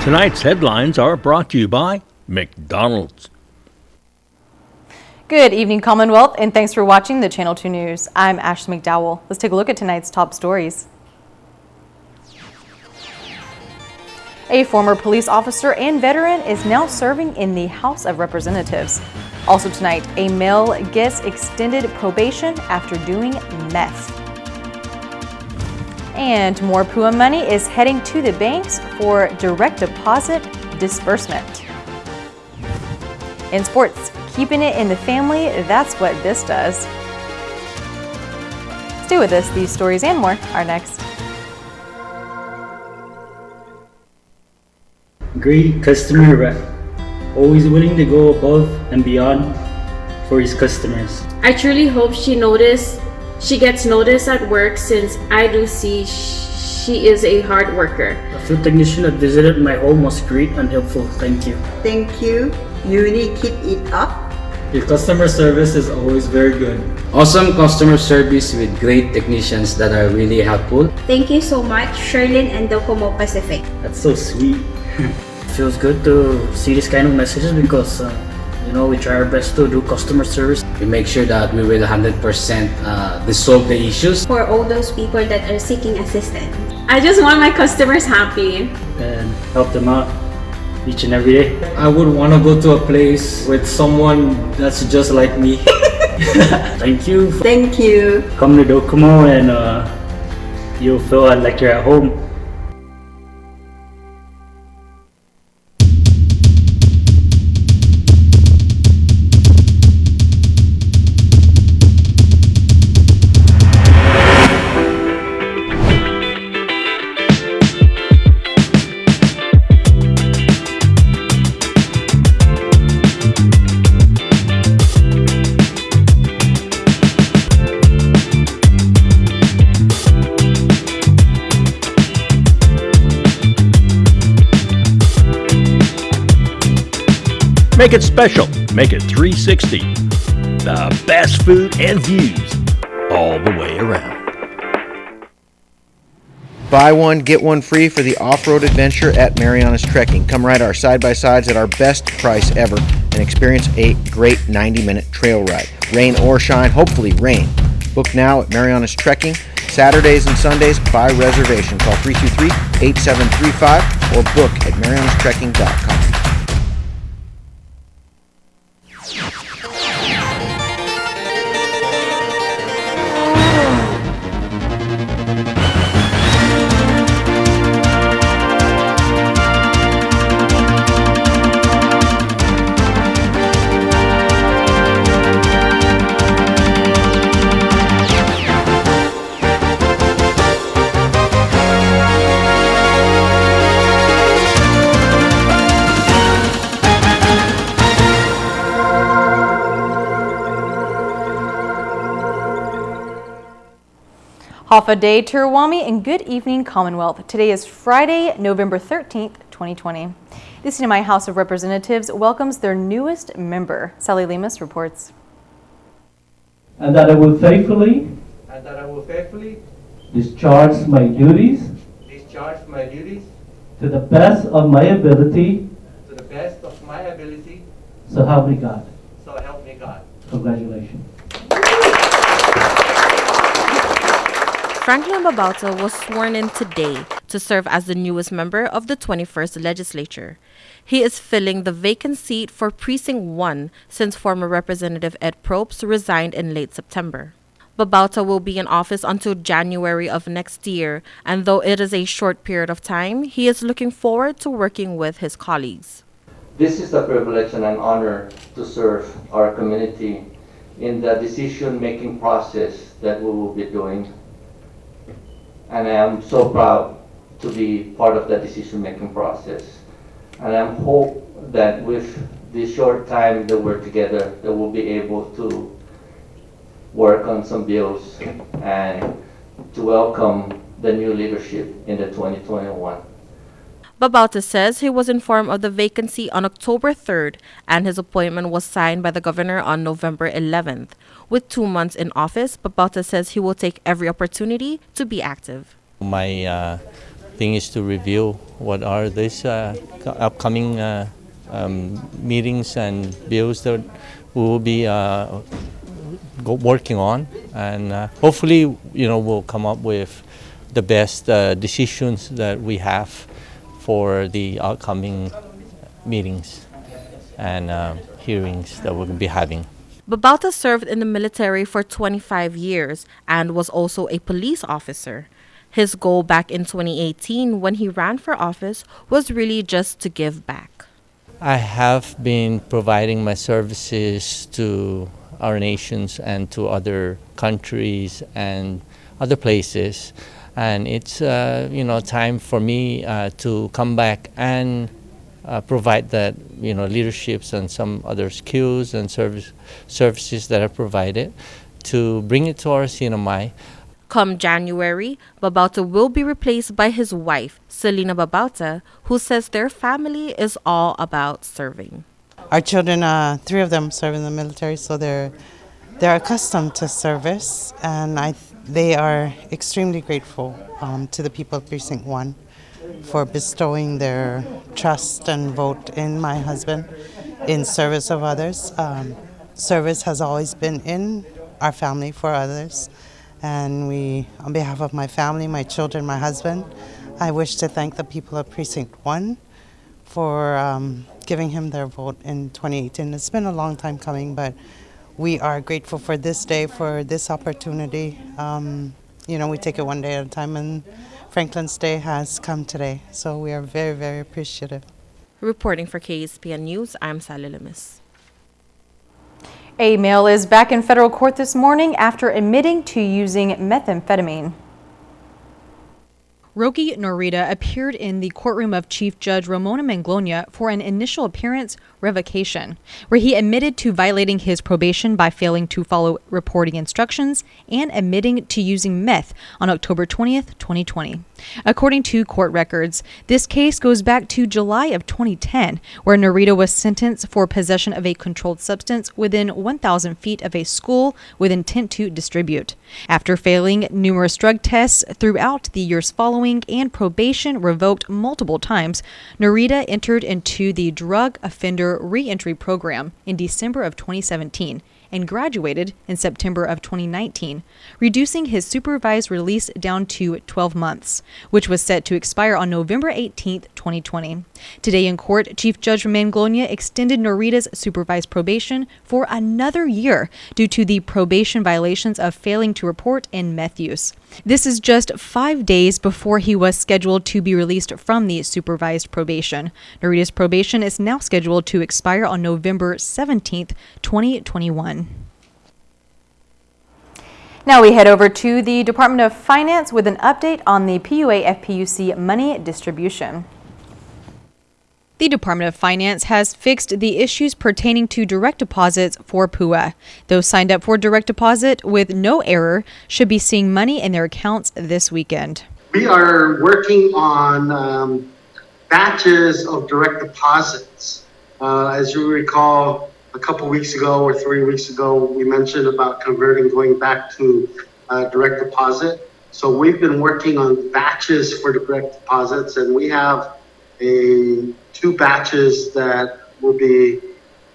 Tonight's headlines are brought to you by McDonald's. Good evening, Commonwealth, and thanks for watching the Channel 2 News. I'm Ashley McDowell. Let's take a look at tonight's top stories. A former police officer and veteran is now serving in the House of Representatives. Also tonight, a male gets extended probation after doing meth. And more PUA money is heading to the banks for direct deposit disbursement. In sports, keeping it in the family, that's what this does. Stay with us, these stories and more are next. Great customer rep, always willing to go above and beyond for his customers. I truly hope she gets noticed at work, since I do see she is a hard worker. The food technician that visited my home was great and helpful. Thank you. Thank you. You really keep it up. Your customer service is always very good. Awesome customer service with great technicians that are really helpful. Thank you so much, Sherlyn and the Homo Pacific. That's so sweet. Feels good to see this kind of messages because we try our best to do customer service. We make sure that we will 100% resolve the issues. For all those people that are seeking assistance. I just want my customers happy and help them out each and every day. I would want to go to a place with someone that's just like me. Thank you. Thank you. Come to Docomo and you'll feel like you're at home. Make it special. Make it 360. The best food and views all the way around. Buy one, get one free for the off-road adventure at Mariana's Trekking. Come ride our side-by-sides at our best price ever and experience a great 90-minute trail ride. Rain or shine, hopefully rain. Book now at Mariana's Trekking. Saturdays and Sundays by reservation. Call 323-8735 or book at marianastrekking.com. Hafa Day, Tirawami, and good evening, Commonwealth. Today is Friday, November 13th, 2020. The CNMI House of Representatives welcomes their newest member. Sally Lemus reports. And that I will faithfully discharge my duties to the best of my ability. So help me God. Congratulations. Franklin Babauta was sworn in today to serve as the newest member of the 21st Legislature. He is filling the vacant seat for Precinct 1 since former Representative Ed Probst resigned in late September. Babauta will be in office until January of next year, and though it is a short period of time, he is looking forward to working with his colleagues. This is a privilege and an honor to serve our community in the decision-making process that we will be doing. And I am so proud to be part of the decision-making process. And I hope that with this short time that we're together, that we'll be able to work on some bills and to welcome the new leadership in the 2021. Babauta says he was informed of the vacancy on October 3rd and his appointment was signed by the governor on November 11th. With 2 months in office, Babauta says he will take every opportunity to be active. My thing is to review what are these upcoming meetings and bills that we will be working on, and hopefully, we'll come up with the best decisions that we have for the upcoming meetings and hearings that we're going to be having. Babauta served in the military for 25 years and was also a police officer. His goal back in 2018 when he ran for office was really just to give back. I have been providing my services to our nations and to other countries and other places, and it's time for me to come back and provide that leaderships and some other skills and services that I provided to bring it to our CNMI. Come January, Babauta will be replaced by his wife, Selena Babauta, who says their family is all about serving. Our children, 3 of them serve in the military, so they're accustomed to service, and they are extremely grateful to the people of Precinct 1 for bestowing their trust and vote in my husband in service of others. Service has always been in our family for others, and on behalf of my family, my children, my husband, I wish to thank the people of Precinct 1 for giving him their vote in 2018. It's been a long time coming, but we are grateful for this day, for this opportunity. We take it one day at a time, and Franklin's Day has come today, so we are very, very appreciative. Reporting for KSPN News, I'm Sally Lemus. A male is back in federal court this morning after admitting to using methamphetamine. Rogi Norita appeared in the courtroom of Chief Judge Ramona Manglonia for an initial appearance revocation, where he admitted to violating his probation by failing to follow reporting instructions and admitting to using meth on October 20th, 2020. According to court records, this case goes back to July of 2010, where Norita was sentenced for possession of a controlled substance within 1,000 feet of a school with intent to distribute. After failing numerous drug tests throughout the years following and probation revoked multiple times, Norita entered into the Drug Offender Reentry Program in December of 2017 and graduated in September of 2019, reducing his supervised release down to 12 months, which was set to expire on November 18, 2020. Today in court, Chief Judge Manglonia extended Norita's supervised probation for another year due to the probation violations of failing to report and meth use. This is just 5 days before he was scheduled to be released from the supervised probation. Norita's probation is now scheduled to expire on November 17th, 2021. Now we head over to the Department of Finance with an update on the PUA-FPUC money distribution. The Department of Finance has fixed the issues pertaining to direct deposits for PUA. Those signed up for direct deposit with no error should be seeing money in their accounts this weekend. We are working on batches of direct deposits. As you recall, a couple weeks ago or 3 weeks ago, we mentioned about going back to direct deposit. So we've been working on batches for direct deposits, and we have 2 batches that will be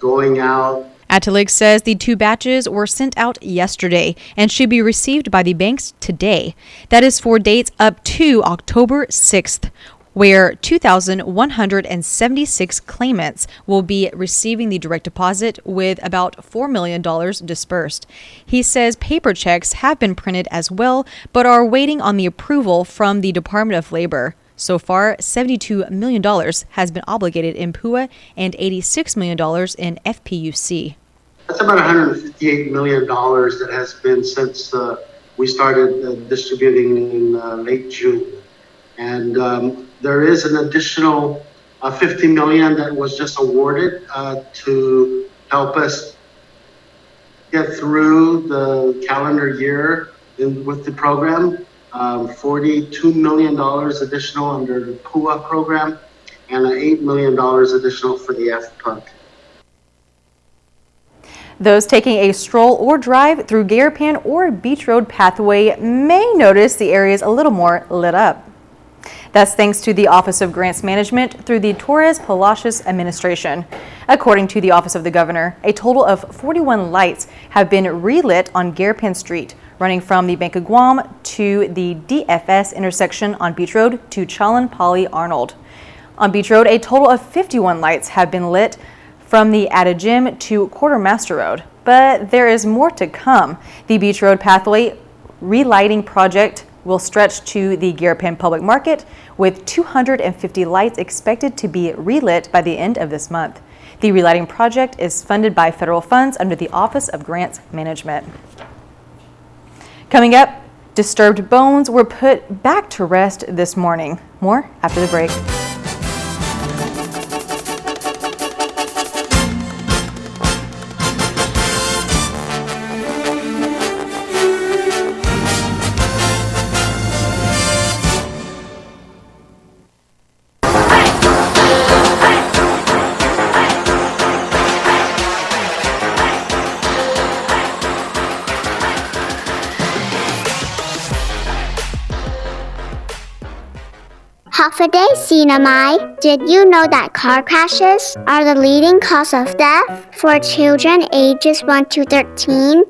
going out. Atalig says the 2 batches were sent out yesterday and should be received by the banks today. That is for dates up to October 6th, where 2,176 claimants will be receiving the direct deposit with about $4 million dispersed. He says paper checks have been printed as well, but are waiting on the approval from the Department of Labor. So far, $72 million has been obligated in PUA and $86 million in FPUC. That's about $158 million that has been since we started distributing in late June. And there is an additional $50 million that was just awarded to help us get through the calendar year with the program. $42 million additional under the PUA program and $8 million additional for the FPUC. Those taking a stroll or drive through Garapan or Beach Road pathway may notice the area is a little more lit up. That's thanks to the Office of Grants Management through the Torres Palacios administration. According to the Office of the Governor, a total of 41 lights have been relit on Garapan Street, running from the Bank of Guam to the DFS intersection on Beach Road to Chalon Poly Arnold. On Beach Road, a total of 51 lights have been lit from the Ada Gym to Quartermaster Road. But there is more to come. The Beach Road Pathway relighting project will stretch to the Garapan Public Market, with 250 lights expected to be relit by the end of this month. The relighting project is funded by federal funds under the Office of Grants Management. Coming up, disturbed bones were put back to rest this morning. More after the break. Day Sinamai, did you know that car crashes are the leading cause of death for children ages 1 to 13?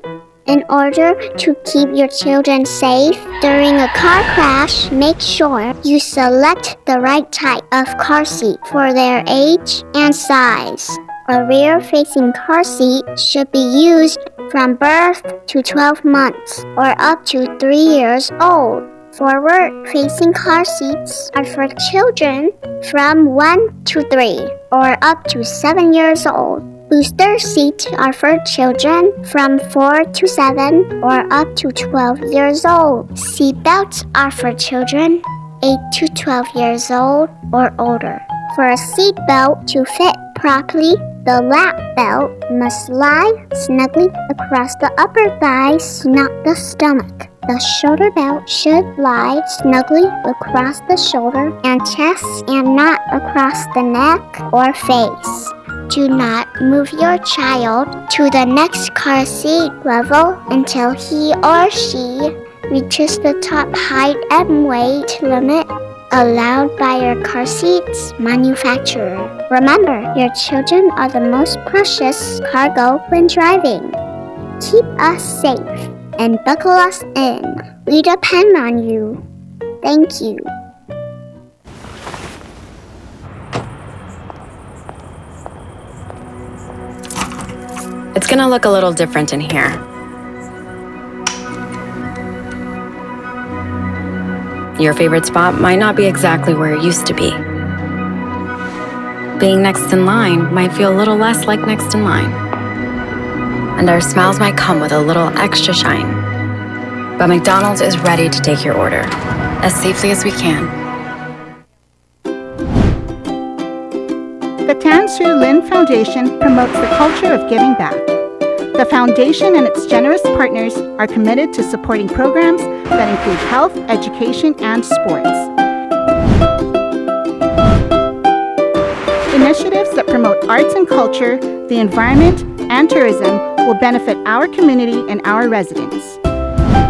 In order to keep your children safe during a car crash, make sure you select the right type of car seat for their age and size. A rear-facing car seat should be used from birth to 12 months or up to 3 years old. Forward-facing car seats are for children from 1 to 3 or up to 7 years old. Booster seats are for children from 4 to 7 or up to 12 years old. Seat belts are for children 8 to 12 years old or older. For a seat belt to fit properly, the lap belt must lie snugly across the upper thighs, not the stomach. The shoulder belt should lie snugly across the shoulder and chest and not across the neck or face. Do not move your child to the next car seat level until he or she reaches the top height and weight limit allowed by your car seat's manufacturer. Remember, your children are the most precious cargo when driving. Keep us safe and buckle us in. We depend on you. Thank you. It's gonna look a little different in here. Your favorite spot might not be exactly where it used to be. Being next in line might feel a little less like next in line. And our smiles might come with a little extra shine. But McDonald's is ready to take your order as safely as we can. The Tan Soo Lin Foundation promotes the culture of giving back. The foundation and its generous partners are committed to supporting programs that include health, education, and sports. Initiatives that promote arts and culture, the environment, and tourism will benefit our community and our residents.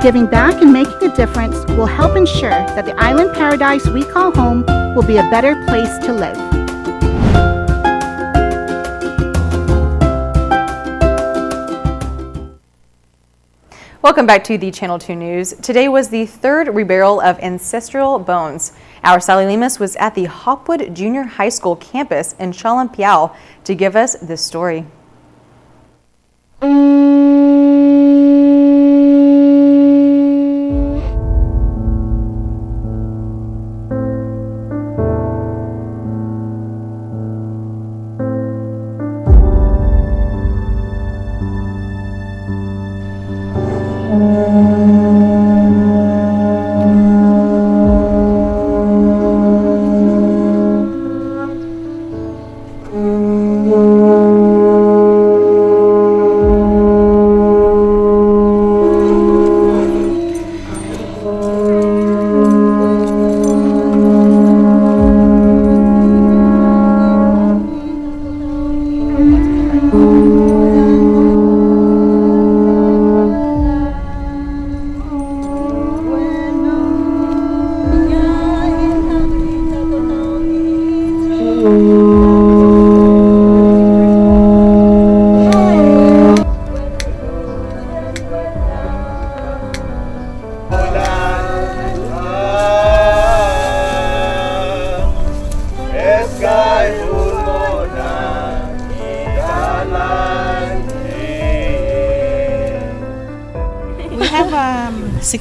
Giving back and making a difference will help ensure that the island paradise we call home will be a better place to live. Welcome back to the Channel 2 News. Today was the third reburial of ancestral bones. Our Sally Lemus was at the Hopwood Junior High School campus in Chalon Piao to give us this story.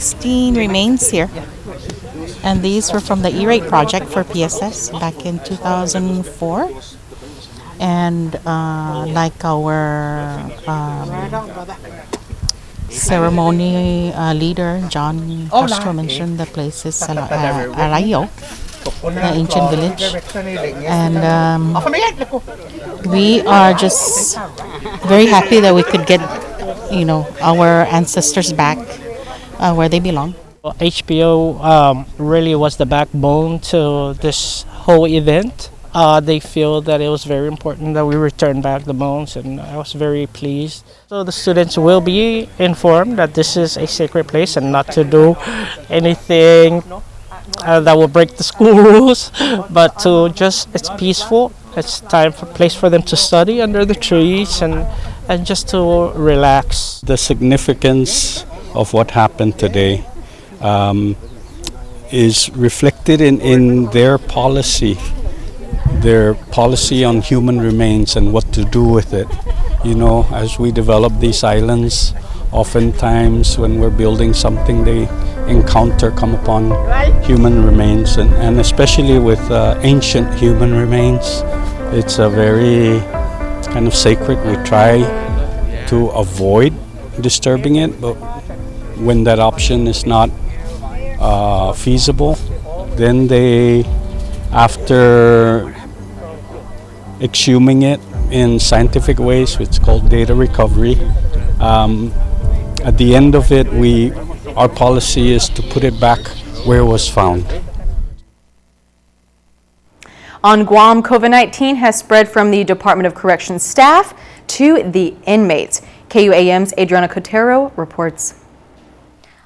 16 remains here. And these were from the E-Rate project for PSS back in 2004. And like our ceremony leader, John Castro, mentioned the place is Arayo, the ancient village. And we are just very happy that we could get, our ancestors back where they belong. HBO really was the backbone to this whole event. They feel that it was very important that we return back the bones, and I was very pleased. So the students will be informed that this is a sacred place and not to do anything that will break the school rules, but to it's peaceful. It's place for them to study under the trees and just to relax. The significance of what happened today is reflected in their policy on human remains and what to do with it. As we develop these islands, oftentimes when we're building something, they come upon human remains, and especially with ancient human remains, it's a very kind of sacred. We try to avoid disturbing it, but when that option is not feasible, then they, after exhuming it in scientific ways, which is called data recovery, at the end of it, our policy is to put it back where it was found. On Guam, COVID-19 has spread from the Department of Corrections staff to the inmates. KUAM's Adriana Cotero reports.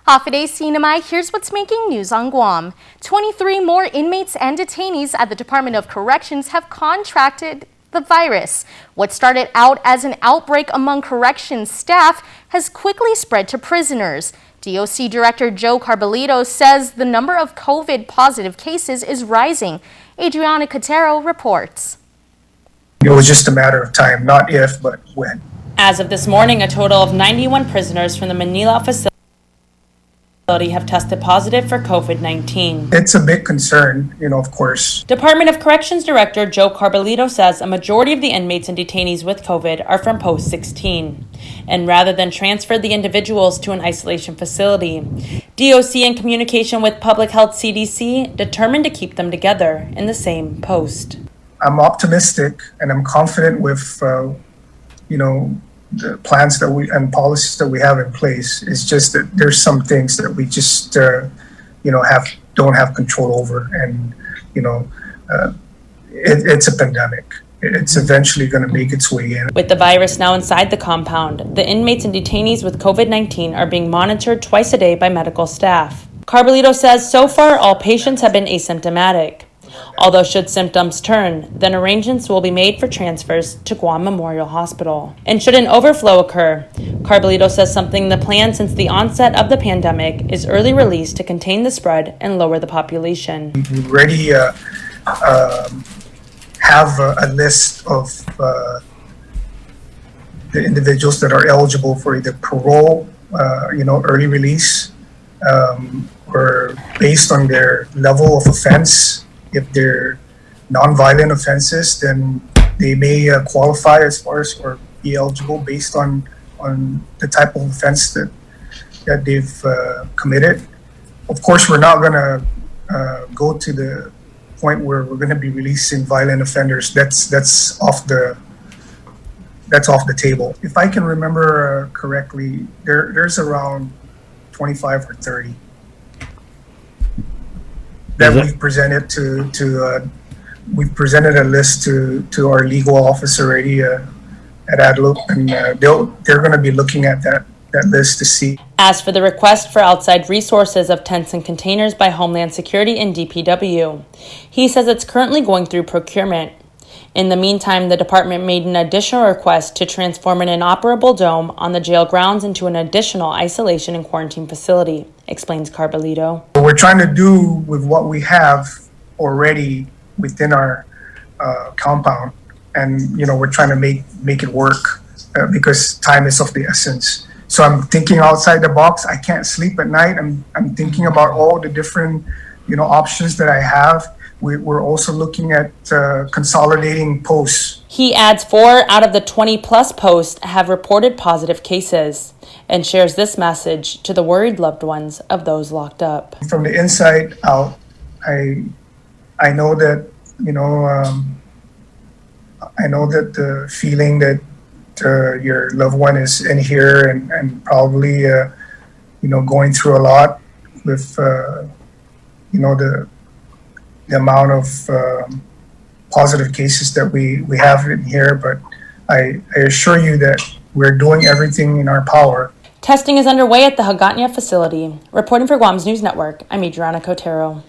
Hafiday Sinamai, here's what's making news on Guam. 23 more inmates and detainees at the Department of Corrections have contracted the virus. What started out as an outbreak among corrections staff has quickly spread to prisoners. DOC Director Joe Carbolito says the number of COVID positive cases is rising. Adriana Cotero reports. It was just a matter of time, not if, but when. As of this morning, a total of 91 prisoners from the Manila facility have tested positive for COVID-19. It's a big concern, of course. Department of Corrections Director Joe Carbolito says a majority of the inmates and detainees with COVID are from Post 16. And rather than transfer the individuals to an isolation facility, DOC, in communication with Public Health CDC, determined to keep them together in the same post. I'm optimistic and I'm confident with, the plans that and policies that we have in place. It's just that there's some things that we just don't have control over, and it's a pandemic. It's eventually going to make its way in. With the virus now inside the compound, the inmates and detainees with COVID-19 are being monitored twice a day by medical staff. Carbolito says so far all patients have been asymptomatic. Although should symptoms turn, then arrangements will be made for transfers to Guam Memorial Hospital. And should an overflow occur, Carbolito says something the plan since the onset of the pandemic is early release to contain the spread and lower the population. We already have a list of the individuals that are eligible for either parole, early release, or based on their level of offense. If they're non-violent offenses, then they may qualify as far as or be eligible based on the type of offense that they've committed. Of course, we're not going to go to the point where we're going to be releasing violent offenders. That's off the table. If I can remember correctly, there's around 25 or 30. That we've presented we've presented a list to our legal office already at ADLUP, and they're going to be looking at that list to see. As for the request for outside resources of tents and containers by Homeland Security and DPW, he says it's currently going through procurement. In the meantime, the department made an additional request to transform an inoperable dome on the jail grounds into an additional isolation and quarantine facility, explains Carbolito. What we're trying to do with what we have already within our compound, and we're trying to make it work because time is of the essence. So I'm thinking outside the box. I can't sleep at night. I'm thinking about all the different, options that I have. We're also looking at consolidating posts. He adds 4 out of the 20 plus posts have reported positive cases and shares this message to the worried loved ones of those locked up. From the inside out, I know that, I know that the feeling that your loved one is in here and probably, going through a lot with, the amount of positive cases that we have in here. But I assure you that we're doing everything in our power. Testing is underway at the Hagatnya facility. Reporting for Guam's News Network, I'm Adriana Cotero.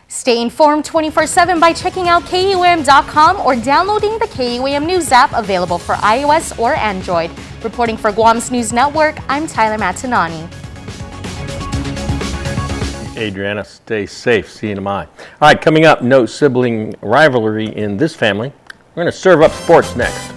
Stay informed 24/7 by checking out KUAM.com or downloading the KUAM News app available for iOS or Android. Reporting for Guam's News Network, I'm Tyler Matanani. Adriana, stay safe. CNMI. All right, coming up, no sibling rivalry in this family. We're going to serve up sports next.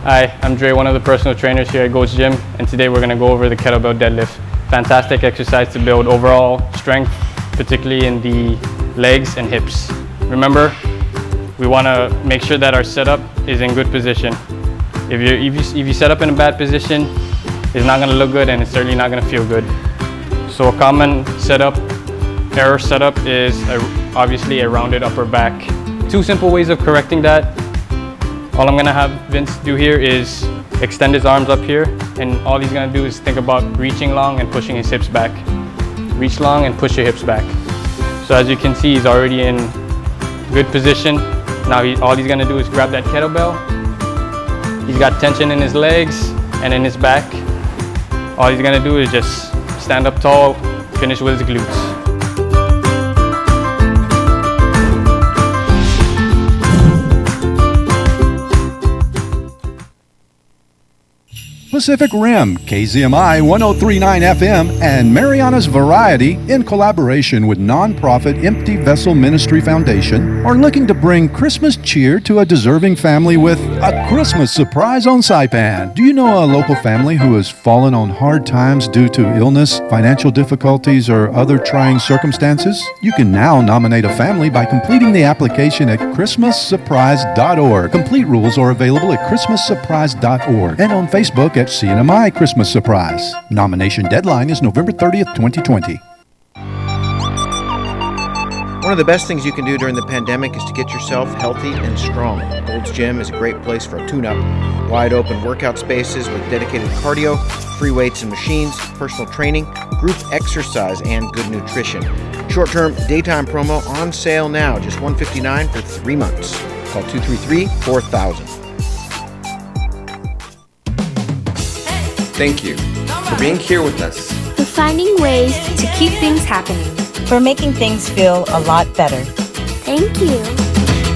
Hi, I'm Dre, one of the personal trainers here at Goats Gym, and today we're going to go over the kettlebell deadlift. Fantastic exercise to build overall strength, particularly in the legs and hips. Remember, we want to make sure that our setup is in good position. If you set up in a bad position, it's not going to look good and it's certainly not going to feel good. So a common error setup is obviously a rounded upper back. 2 simple ways of correcting that. All I'm gonna have Vince do here is extend his arms up here, and all he's gonna do is think about reaching long and pushing his hips back. Reach long and push your hips back. So as you can see, he's already in good position. Now all he's gonna do is grab that kettlebell. He's got tension in his legs and in his back. All he's gonna do is just stand up tall, finish with his glutes. Pacific Rim, KZMI 103.9 FM, and Mariana's Variety, in collaboration with nonprofit Empty Vessel Ministry Foundation, are looking to bring Christmas cheer to a deserving family with a Christmas surprise on Saipan. Do you know a local family who has fallen on hard times due to illness, financial difficulties, or other trying circumstances? You can now nominate a family by completing the application at ChristmasSurprise.org. Complete rules are available at ChristmasSurprise.org and on Facebook at CNMI Christmas Surprise. Nomination deadline is November 30th, 2020. One of the best things you can do during the pandemic is to get yourself healthy and strong. Gold's Gym is a great place for a tune-up. Wide open workout spaces with dedicated cardio, free weights and machines, personal training, group exercise, and good nutrition. Short-term daytime promo on sale now, just $159 for 3 months. Call 233-4000. Thank you for being here with us. For finding ways to keep things happening. For making things feel a lot better. Thank you.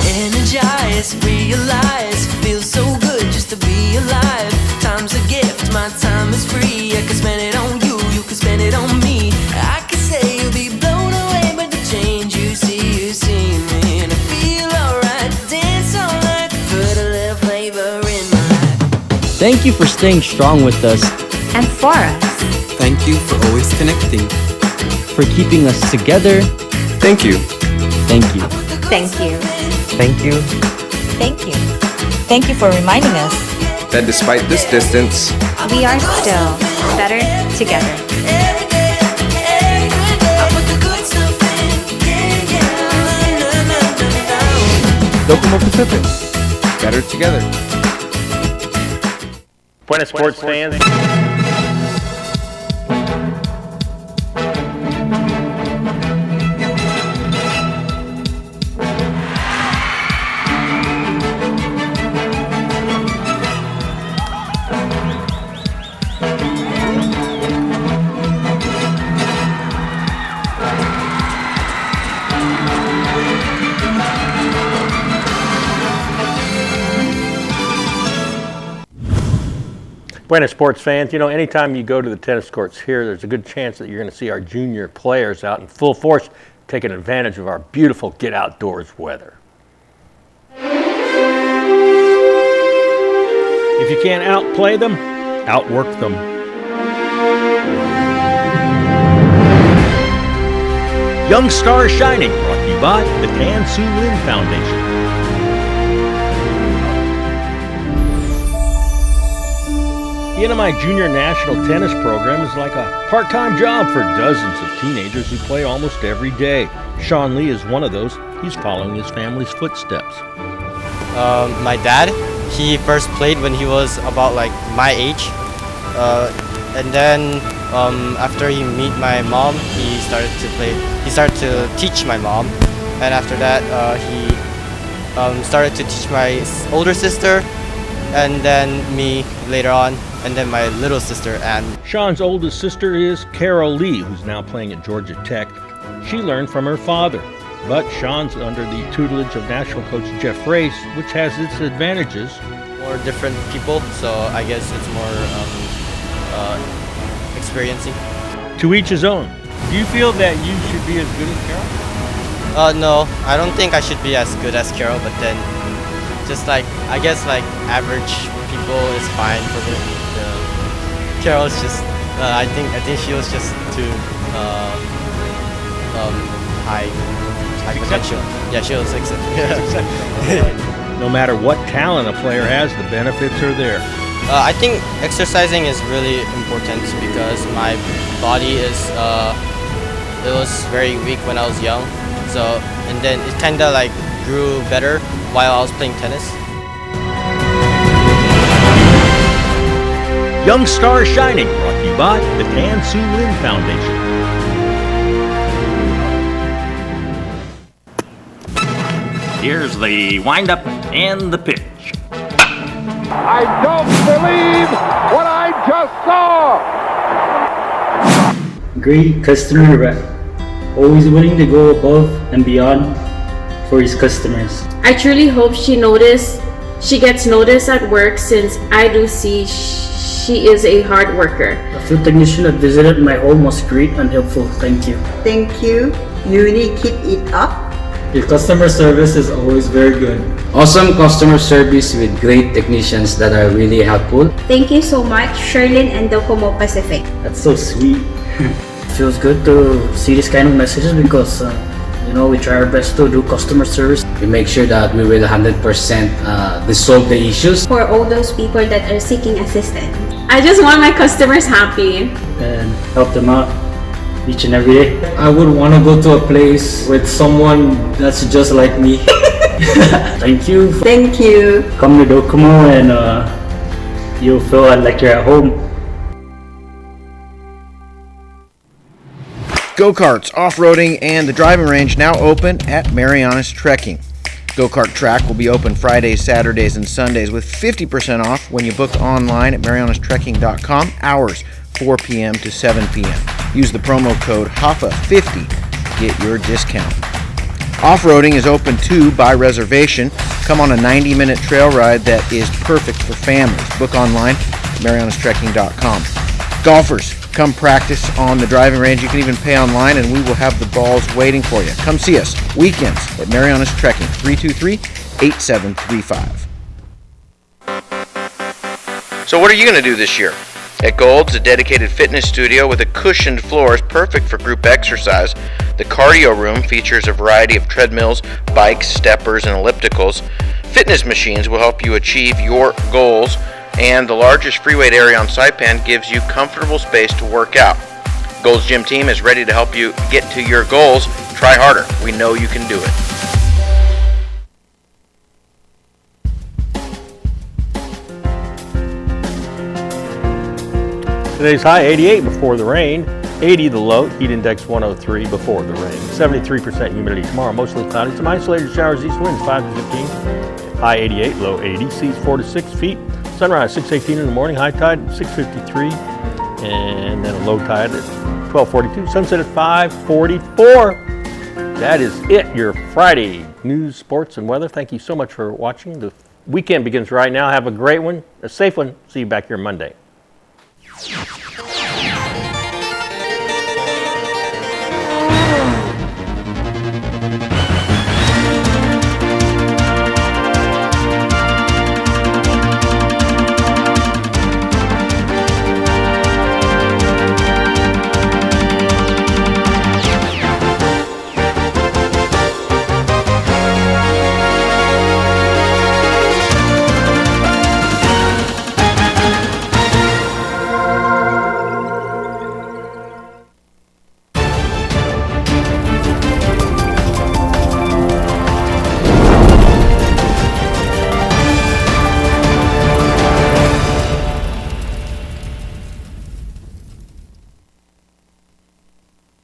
Energize, realize, feels so good just to be alive. Time's a gift, my time is free. I can spend it on you, you can spend it on me. I could say you'll be blown away by the change you see me. And I feel alright, dance all night, put a little flavor in my life. Thank you for staying strong with us. And for us. Thank you for always connecting. For keeping us together. Thank you. Thank you. Thank you. Thank you. Thank you. Thank you for reminding us that despite this distance, we are still better together. Docomo Pacific, better together. Buenas sports fans. Buena sports fans, you know, anytime you go to the tennis courts here, there's a good chance that you're going to see our junior players out in full force taking advantage of our beautiful get outdoors weather. If you can't outplay them, outwork them. Young Star Shining, brought to you by the Tan Su Lin Foundation. The NMI Junior National Tennis Program is like a part-time job for dozens of teenagers who play almost every day. Sean Lee is one of those. He's following his family's footsteps. My dad, he first played when he was about like my age. And then after he met my mom, he started to play. He started to teach my mom. And after that, he started to teach my older sister. And then me later on, and then my little sister, Anne. Sean's oldest sister is Carol Lee, who's now playing at Georgia Tech. She learned from her father, but Sean's under the tutelage of national coach Jeff Race, which has its advantages. More different people, so I guess it's more experiencing. To each his own. Do you feel that you should be as good as Carol? No, I don't think I should be as good as Carol, but then just like, I guess like average people is fine for me. Carol is just, I think she was just too high potential. Yeah, she was accepted. No matter what talent a player has, the benefits are there. I think exercising is really important because my body is, it was very weak when I was young. So, and then it kind of like grew better while I was playing tennis. Young Star Shining, brought to you by the Tan Su Lin Foundation. Here's the windup and the pitch. I don't believe what I just saw! Great customer rep, always willing to go above and beyond for his customers. I truly hope she gets noticed at work, since I do see she is a hard worker. The field technician that visited my home was great and helpful. Thank you. Thank you. You really keep it up. Your customer service is always very good. Awesome customer service with great technicians that are really helpful. Thank you so much, Sherlyn and Docomo Pacific. That's so sweet. Feels good to see this kind of messages because you know, we try our best to do customer service. We make sure that we will 100% resolve the issues. For all those people that are seeking assistance. I just want my customers happy. And help them out each and every day. I would want to go to a place with someone that's just like me. Thank you. Thank you. Come to Docomo and you'll feel like you're at home. Go-karts, off-roading, and the driving range now open at Marianas Trekking. Go-kart track will be open Fridays, Saturdays, and Sundays with 50% off when you book online at marianastrekking.com, hours 4 p.m. to 7 p.m. Use the promo code HAFA50 to get your discount. Off-roading is open too by reservation. Come on a 90-minute trail ride that is perfect for families. Book online at marianastrekking.com. Golfers, come practice on the driving range. You can even pay online and we will have the balls waiting for you. Come see us weekends at Marianas Trekking, 323-8735. So what are you going to do this year? At Gold's, a dedicated fitness studio with a cushioned floor is perfect for group exercise. The cardio room features a variety of treadmills, bikes, steppers, and ellipticals. Fitness machines will help you achieve your goals, and the largest free weight area on Saipan gives you comfortable space to work out. Gold's Gym team is ready to help you get to your goals. Try harder. We know you can do it. Today's high 88 before the rain, 80 the low, heat index 103 before the rain. 73% humidity tomorrow, mostly cloudy. Some isolated showers, east winds 5 to 15. High 88, low 80, seas 4 to 6 feet. Sunrise 6:18 in the morning, high tide 6:53, and then a low tide at 12:42. Sunset at 5:44. That is it, your Friday news, sports, and weather. Thank you so much for watching. The weekend begins right now. Have a great one, a safe one. See you back here Monday.